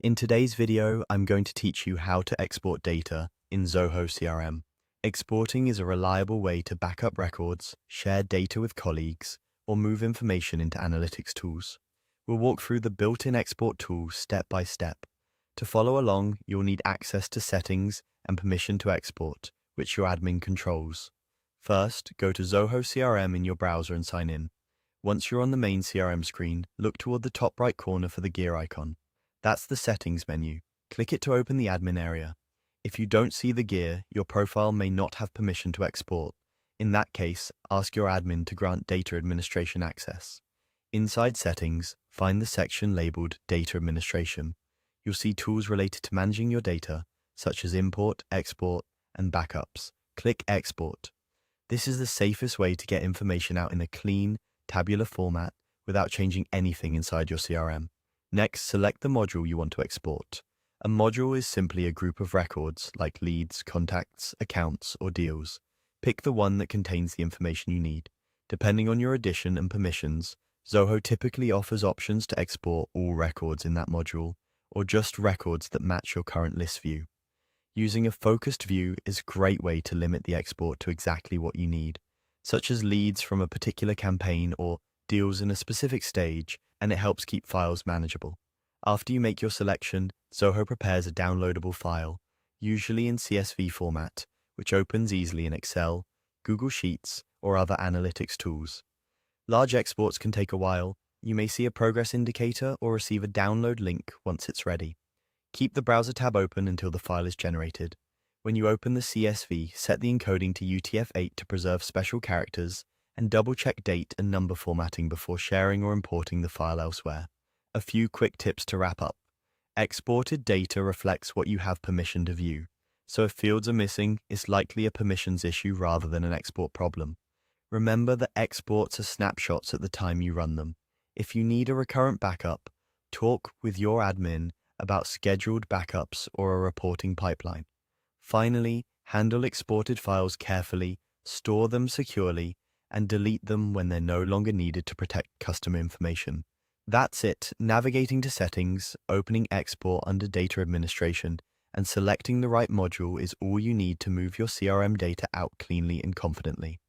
In today's video, I'm going to teach you how to export data in Zoho CRM. Exporting is a reliable way to back up records, share data with colleagues, or move information into analytics tools. We'll walk through the built-in export tool step by step. To follow along, you'll need access to settings and permission to export, which your admin controls. First, go to Zoho CRM in your browser and sign in. Once you're on the main CRM screen, look toward the top right corner for the gear icon. That's the settings menu. Click it to open the admin area. If you don't see the gear, your profile may not have permission to export. In that case, ask your admin to grant data administration access. Inside settings, find the section labeled Data Administration. You'll see tools related to managing your data, such as import, export, and backups. Click Export. This is the safest way to get information out in a clean, tabular format without changing anything inside your CRM. Next, select the module you want to export. A module is simply a group of records like leads, contacts, accounts, or deals. Pick the one that contains the information you need. Depending on your edition and permissions, Zoho typically offers options to export all records in that module, or just records that match your current list view. Using a focused view is a great way to limit the export to exactly what you need, such as leads from a particular campaign or deals in a specific stage, and it helps keep files manageable. After you make your selection, Zoho prepares a downloadable file, usually in CSV format, which opens easily in Excel, Google Sheets, or other analytics tools. Large exports can take a while. You may see a progress indicator or receive a download link once it's ready. Keep the browser tab open until the file is generated. When you open the CSV, set the encoding to UTF-8 to preserve special characters, and double-check date and number formatting before sharing or importing the file elsewhere. A few quick tips to wrap up. Exported data reflects what you have permission to view, so if fields are missing, it's likely a permissions issue rather than an export problem. Remember that exports are snapshots at the time you run them. If you need a recurrent backup, talk with your admin about scheduled backups or a reporting pipeline. Finally, handle exported files carefully, store them securely, and delete them when they're no longer needed to protect customer information. That's it. Navigating to settings, opening export under data administration, and selecting the right module is all you need to move your CRM data out cleanly and confidently.